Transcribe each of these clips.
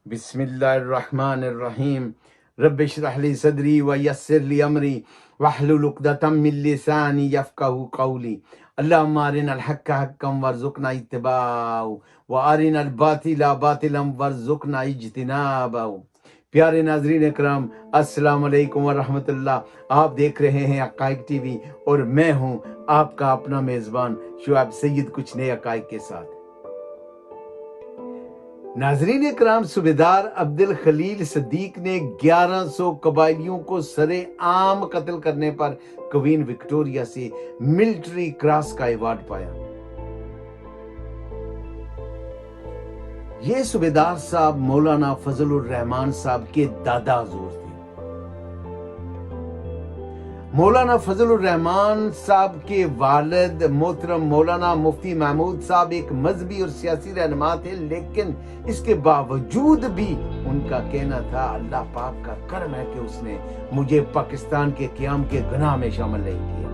بسم اللہ الرحمن الرحیم رب اشرح لی صدری ویسر لی امری واحلل عقدۃ من لسانی یفقہوا قولی اللہم ارنا الحق حقا وارزقنا اتباعہ وارنا الباطل باطلا وارزقنا اجتنابہ۔ پیارے ناظرین اکرام، السلام علیکم ورحمۃ اللہ۔ آپ دیکھ رہے ہیں حقائق ٹی وی اور میں ہوں آپ کا اپنا میزبان شعیب سید، کچھ نئے حقائق کے ساتھ۔ ناظرین اکرام، صوبیدار عبدالخلیل صدیق نے 1100 قبائلیوں کو سرے عام قتل کرنے پر کوئین وکٹوریہ سے ملٹری کراس کا ایوارڈ پایا۔ یہ صوبیدار صاحب مولانا فضل الرحمان صاحب کے دادا حضور تھے۔ مولانا فضل الرحمان صاحب کے والد محترم مولانا مفتی محمود صاحب ایک مذہبی اور سیاسی رہنما تھے، لیکن اس کے باوجود بھی ان کا کہنا تھا اللہ پاک کا کرم ہے کہ اس نے مجھے پاکستان کے قیام کے گناہ میں شامل نہیں کیا۔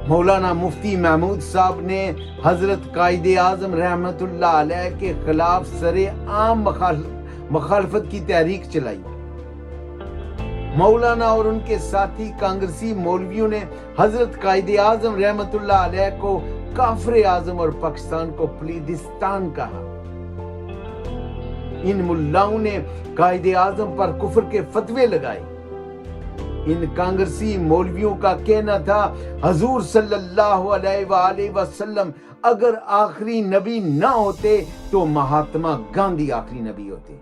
مولانا مفتی محمود صاحب نے حضرت قائد اعظم رحمت اللہ علیہ کے خلاف سرے عام مخالفت کی تحریک چلائی۔ مولانا اور ان کے ساتھی کانگریسی مولویوں نے حضرت قائد اعظم رحمت اللہ علیہ کو کافر اعظم اور پاکستان کو پلیدستان کہا۔ ان ملاؤں نے قائد اعظم پر کفر کے فتوے لگائے۔ ان کانگریسی مولویوں کا کہنا تھا حضور صلی اللہ علیہ وآلہ وسلم اگر آخری نبی نہ ہوتے تو مہاتما گاندھی آخری نبی ہوتے۔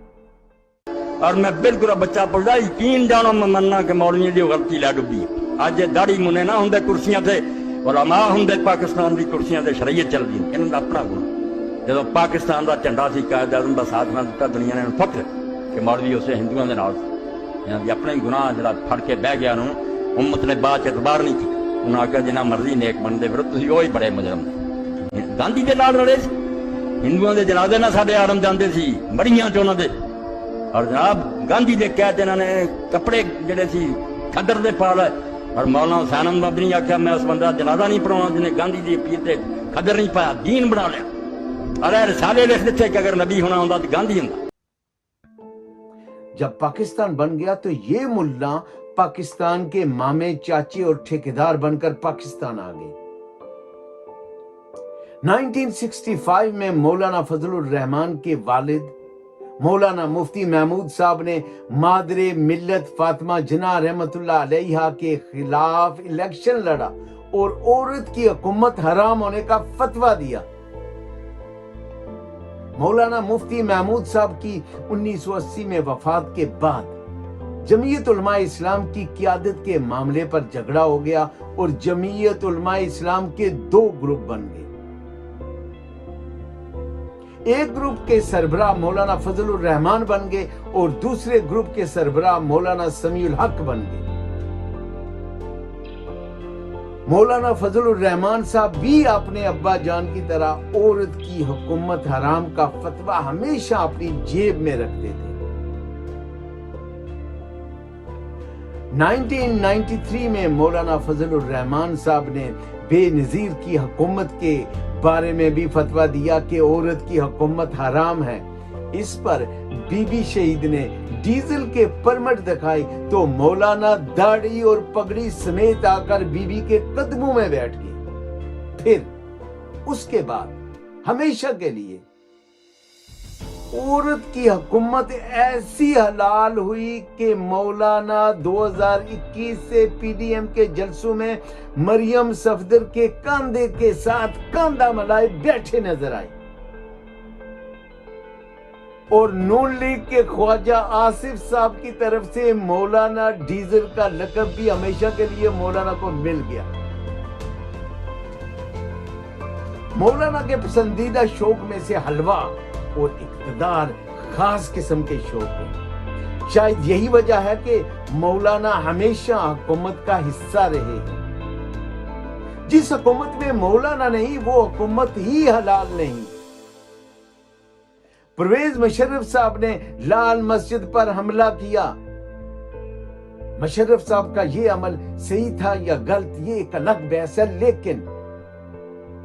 اور میں بالکل بچہ پڑھا یقین جانو میں مننا کہ مولویوں دی غلطی لے ڈبی۔ اج داڑھی منے نہ ہوندے کرسیاں تے، علماء ہوندے پاکستان دی کرسیاں تے، شریعت چل دی انہاں دا اپنا گناہ۔ جدوں پاکستان دا جھنڈا سی قائد اعظم دا ساتھ نہ دتا، دنیا نے فخر کہ مولوی اسے ہندوؤں دے نال انہاں دی اپنے گناہ جڑا پھڑ کے بہ گیا نوں امت نے بعد اعتبار نہیں کیتا۔ انہاں آکھیا جنہ مرضی نیک بندے پھر تسی وہی بڑے مجرم۔ گاندھی دے نال لڑے سی، ہندوؤں دے جنازے نہ ساڈے آرم جاندے سی مڑیاں چ انہاں دے، اور جناب گاندھی دے قید انہوں نے کپڑے جڑے سی کھدر دے پا لے۔ اور مولانا حسین احمد مدنی آخیا میں اس بندہ جنازہ نہیں پڑھاؤنا جنہیں گاندھی دی پیر تے کھدر نہیں پایا، دین بنا لیا۔ اور رسالے لکھ دیتے کہ اگر نبی ہونا ہوندا تو گاندھی ہوندا۔ جب پاکستان بن گیا تو یہ ملا پاکستان کے مامے چاچے اور ٹھیکیدار بن کر پاکستان آ گئے۔ 1965 میں مولانا فضل الرحمان کے والد مولانا مفتی محمود صاحب نے مادر ملت فاطمہ جناح رحمت اللہ علیہا کے خلاف الیکشن لڑا اور عورت کی حکومت حرام ہونے کا فتویٰ دیا۔ مولانا مفتی محمود صاحب کی 1980 میں وفات کے بعد جمعیت علماء اسلام کی قیادت کے معاملے پر جھگڑا ہو گیا اور جمعیت علماء اسلام کے 2 گروپ بن گئے۔ ایک گروپ کے سربراہ مولانا فضل الرحمان بن گئے اور دوسرے گروپ کے سربراہ مولانا سمیع الحق بن گئے۔ مولانا فضل الرحمان صاحب بھی اپنے ابا جان کی طرح عورت کی حکومت حرام کا فتویٰ ہمیشہ اپنی جیب میں رکھتے تھے۔ 1993 میں مولانا فضل الرحمان صاحب نے بے نظیر کی حکومت کے بارے میں بھی فتویٰ دیا کہ عورت کی حکومت حرام ہے۔ اس پر بی بی شہید نے ڈیزل کے پرمٹ دکھائی تو مولانا داڑھی اور پگڑی سمیت آ کر بی بی کے قدموں میں بیٹھ گئے۔ پھر اس کے بعد ہمیشہ کے لیے عورت کی حکومت ایسی حلال ہوئی کہ مولانا 2021 سے پی ڈی ایم کے جلسوں میں مریم صفدر کے کاندھے کے ساتھ کاندھا ملائے بیٹھے نظر آئے، اور نون لیگ کے خواجہ آصف صاحب کی طرف سے مولانا ڈیزل کا لقب بھی ہمیشہ کے لیے مولانا کو مل گیا۔ مولانا کے پسندیدہ شوق میں سے حلوہ اور اقتدار خاص قسم کے شوق ہیں۔ شاید یہی وجہ ہے کہ مولانا ہمیشہ حکومت کا حصہ رہے ہیں۔ جس حکومت میں مولانا نہیں وہ حکومت ہی حلال نہیں۔ پرویز مشرف صاحب نے لال مسجد پر حملہ کیا۔ مشرف صاحب کا یہ عمل صحیح تھا یا غلط یہ ایک الگ بحث ہے، لیکن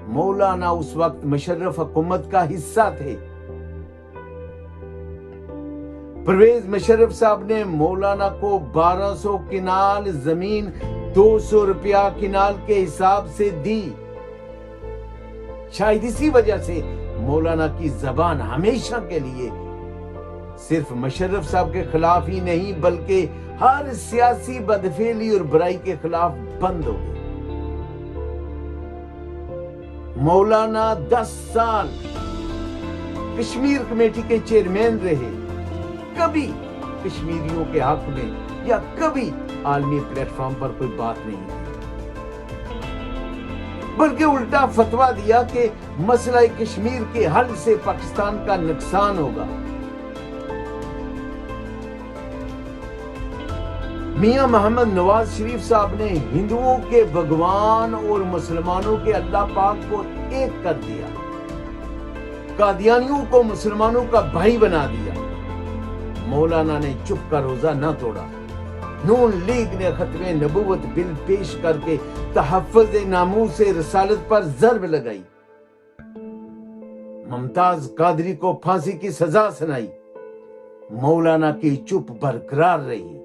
مولانا اس وقت مشرف حکومت کا حصہ تھے. پرویز مشرف صاحب نے مولانا کو 1200 کنال زمین 200 روپیہ کنال کے حساب سے دی. شاید اسی وجہ سے مولانا کی زبان ہمیشہ کے لیے صرف مشرف صاحب کے خلاف ہی نہیں بلکہ ہر سیاسی بدفعلی اور برائی کے خلاف بند ہو گئی. مولانا 10 سال کشمیر کمیٹی کے چیئرمین رہے. کبھی کشمیریوں کے حق میں یا کبھی عالمی پلیٹ فارم پر کوئی بات نہیں کی بلکہ الٹا فتویٰ دیا کہ مسئلہ کشمیر کے حل سے پاکستان کا نقصان ہوگا. میاں محمد نواز شریف صاحب نے ہندوؤں کے بھگوان اور مسلمانوں کے اللہ پاک کو ایک کر دیا. قادیانیوں کو مسلمانوں کا بھائی بنا دیا. مولانا نے چپ کا روزہ نہ توڑا. نون لیگ نے ختم نبوت بل پیش کر کے تحفظ ناموس رسالت پر ضرب لگائی. ممتاز قادری کو پھانسی کی سزا سنائی. مولانا کی چپ برقرار رہی.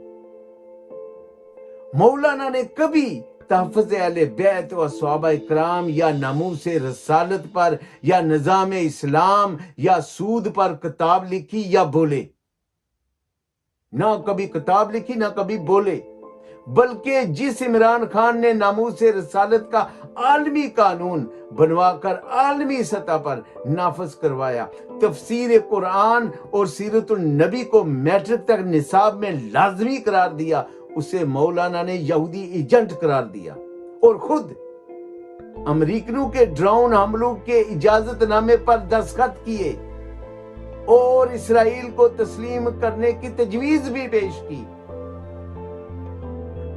مولانا نے کبھی تحفظ اہل بیت و صحابہ کرام یا ناموس رسالت پر یا نظام اسلام یا سود پر کتاب لکھی یا بولے. نہ کبھی کتاب لکھی نہ کبھی بولے بلکہ جس عمران خان نے ناموس رسالت کا عالمی قانون بنوا کر عالمی سطح پر نافذ کروایا, تفسیر قرآن اور سیرت النبی کو میٹرک تک نصاب میں لازمی قرار دیا, اسے مولانا نے یہودی ایجنٹ قرار دیا اور خود امریکنوں کے ڈرون حملوں کے اجازت نامے پر دستخط کیے اور اسرائیل کو تسلیم کرنے کی تجویز بھی پیش کی.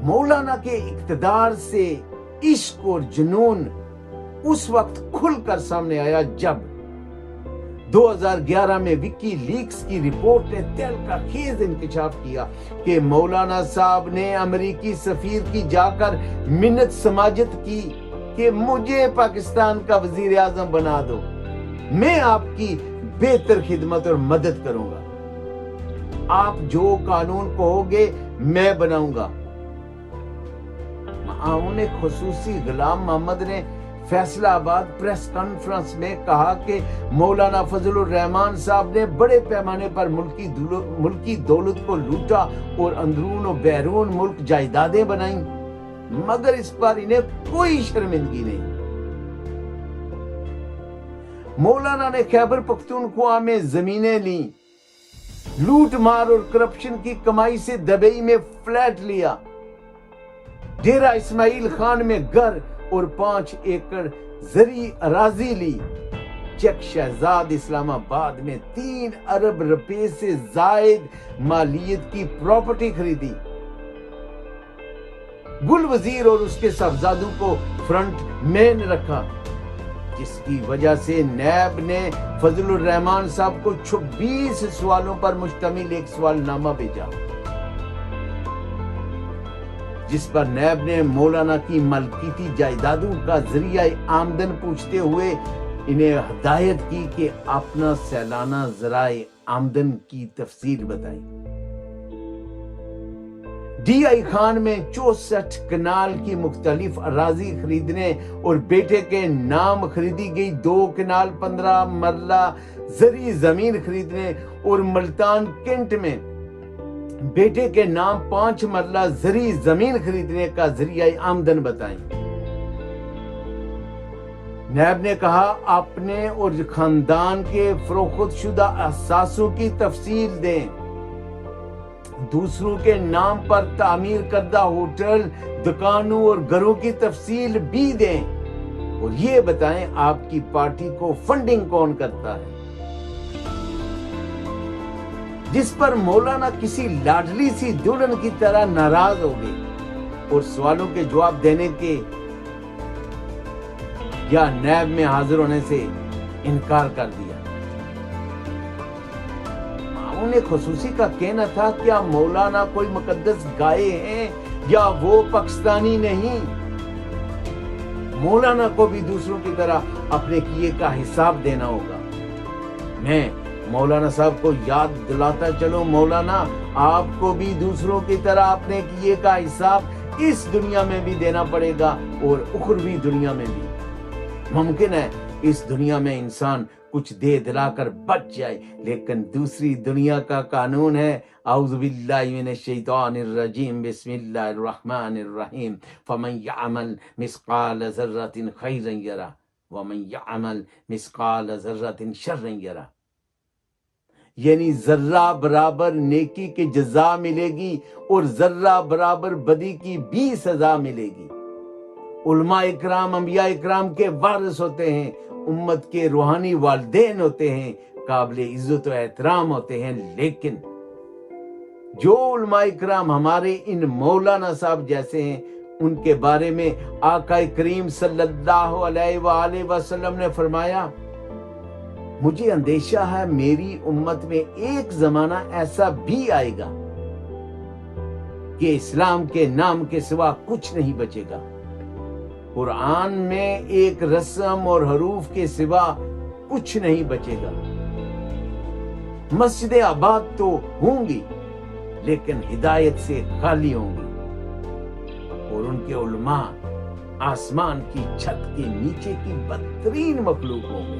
مولانا کے اقتدار سے عشق اور جنون اس وقت کھل کر سامنے آیا جب 2011 میں وکی لیکس کی رپورٹ نے تہلکہ خیز انکشاف کیا کہ مولانا صاحب نے امریکی سفیر کی جا کر منت سماجت کی کہ مجھے پاکستان کا وزیر اعظم بنا دو, میں آپ کی بہتر خدمت اور مدد کروں گا, آپ جو قانون کہو گے میں بناؤں گا. معاون خصوصی غلام محمد نے فیصلہ آباد پریس کانفرنس میں کہا کہ مولانا فضل الرحمان صاحب نے بڑے پیمانے پر ملکی دولت کو لوٹا اور اندرون و بیرون ملک جائیدادیں بنائیں, مگر اس پر انہیں کوئی شرمندگی نہیں. مولانا نے خیبر پختونخوا میں زمینیں لیں, لوٹ مار اور کرپشن کی کمائی سے دبئی میں فلیٹ لیا, ڈیرہ اسماعیل خان میں گھر اور 5 ایکڑ زرعی اراضی لی, چک شہزاد اسلام آباد میں 3 ارب روپے سے زائد مالیت کی پراپرٹی خریدی. گل وزیر اور اس کے صاحبزادوں کو فرنٹ مین رکھا, جس کی وجہ سے نیب نے فضل الرحمان صاحب کو 26 سوالوں پر مشتمل ایک سوال نامہ بھیجا, جس پر نیب نے مولانا کی ملکیتی جائیدادوں کا ذریعہ آمدن پوچھتے ہوئے انہیں ہدایت کی کہ اپنا سالانہ ذرائع آمدن کی تفصیل بتائیں. ڈی آئی خان میں 64 کنال کی مختلف اراضی خریدنے اور بیٹے کے نام خریدی گئی 2 کنال 15 مرلہ زرعی زمین خریدنے اور ملتان کینٹ میں بیٹے کے نام 5 مرلہ زرعی زمین خریدنے کا ذریعہ آمدن بتائیں. نیب نے کہا اپنے اور خاندان کے فروخت شدہ اثاثوں کی تفصیل دیں, دوسروں کے نام پر تعمیر کردہ ہوٹل, دکانوں اور گھروں کی تفصیل بھی دیں, اور یہ بتائیں آپ کی پارٹی کو فنڈنگ کون کرتا ہے. جس پر مولانا کسی لاڈلی سی دلہن کی طرح ناراض ہو گئے اور سوالوں کے جواب دینے کے یا نیب میں حاضر ہونے سے انکار کر دیا. انہیں خصوصی کا کہنا تھا کیا مولانا کوئی مقدس گائے ہیں یا وہ پاکستانی نہیں. مولانا کو بھی دوسروں کی طرح اپنے کیے کا حساب دینا ہوگا۔ میں مولانا صاحب کو یاد دلاتا چلوں، مولانا آپ کو بھی دوسروں کی طرح اپنے کیے کا حساب اس دنیا میں بھی دینا پڑے گا اور اخروی دنیا میں بھی۔ ممکن ہے اس دنیا میں انسان کچھ دے دلا کر بچ جائے، لیکن دوسری دنیا کا قانون ہے، اعوذ باللہ من الشیطان الرجیم، بسم اللہ الرحمن الرحیم، فمن یعمل مثقال ذرۃ خیرا یرہ ومن یعمل مثقال ذرۃ شرا یرہ۔ یعنی ذرہ برابر نیکی کی جزا ملے گی اور ذرہ برابر بدی کی بھی سزا ملے گی۔ علماء اکرام انبیاء اکرام کے وارث ہوتے ہیں، امت کے روحانی والدین ہوتے ہیں، قابل عزت و احترام ہوتے ہیں، لیکن جو علماء اکرام ہمارے ان مولانا صاحب جیسے ہیں، ان کے بارے میں آقا کریم صلی اللہ علیہ وآلہ وسلم نے فرمایا، مجھے اندیشہ ہے میری امت میں ایک زمانہ ایسا بھی آئے گا کہ اسلام کے نام کے سوا کچھ نہیں بچے گا، قرآن میں ایک رسم اور حروف کے سوا کچھ نہیں بچے گا، مسجدیں آباد تو ہوں گی لیکن ہدایت سے خالی ہوں گی، اور ان کے علماء آسمان کی چھت کے نیچے کی بدترین مخلوق ہوں گے،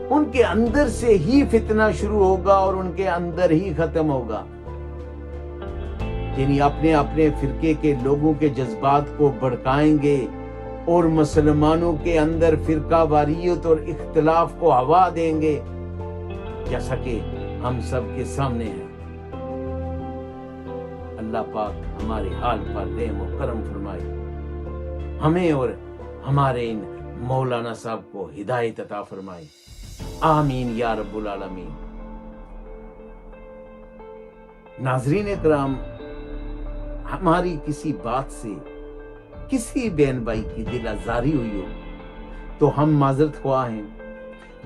ان کے اندر سے ہی فتنہ شروع ہوگا اور ان کے اندر ہی ختم ہوگا، یعنی اپنے اپنے فرقے کے لوگوں کے جذبات کو بھڑکائیں گے اور مسلمانوں کے اندر فرقہ واریت اور اختلاف کو ہوا دیں گے، جیسا کہ ہم سب کے سامنے ہے۔ اللہ پاک ہمارے حال پر رحم و کرم فرمائے، ہمیں اور ہمارے ان مولانا صاحب کو ہدایت عطا فرمائے، آمین یا رب العالمین۔ ناظرین کرام، ہماری کسی بات سے کسی بہن بھائی کی دل آزاری ہوئی ہو تو ہم معذرت خواہ ہیں۔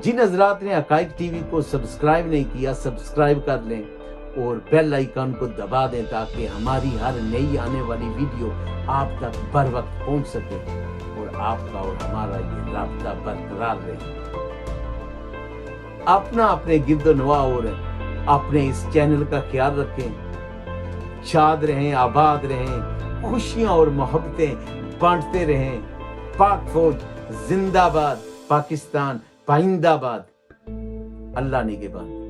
جن حضرات نے حقائق ٹی وی کو سبسکرائب نہیں کیا، سبسکرائب کر لیں اور بیل آئیکن کو دبا دیں تاکہ ہماری ہر نئی آنے والی ویڈیو آپ تک بر وقت پہنچ سکے اور آپ کا اور ہمارا یہ رابطہ برقرار رہے۔ اپنا اپنے گرد و نواح اور اپنے اس چینل کا خیال رکھیں، شاد رہیں، آباد رہیں، خوشیاں اور محبتیں بانٹتے رہیں۔ پاک فوج زندہ باد، پاکستان پائندہ باد۔ اللہ نگہبان۔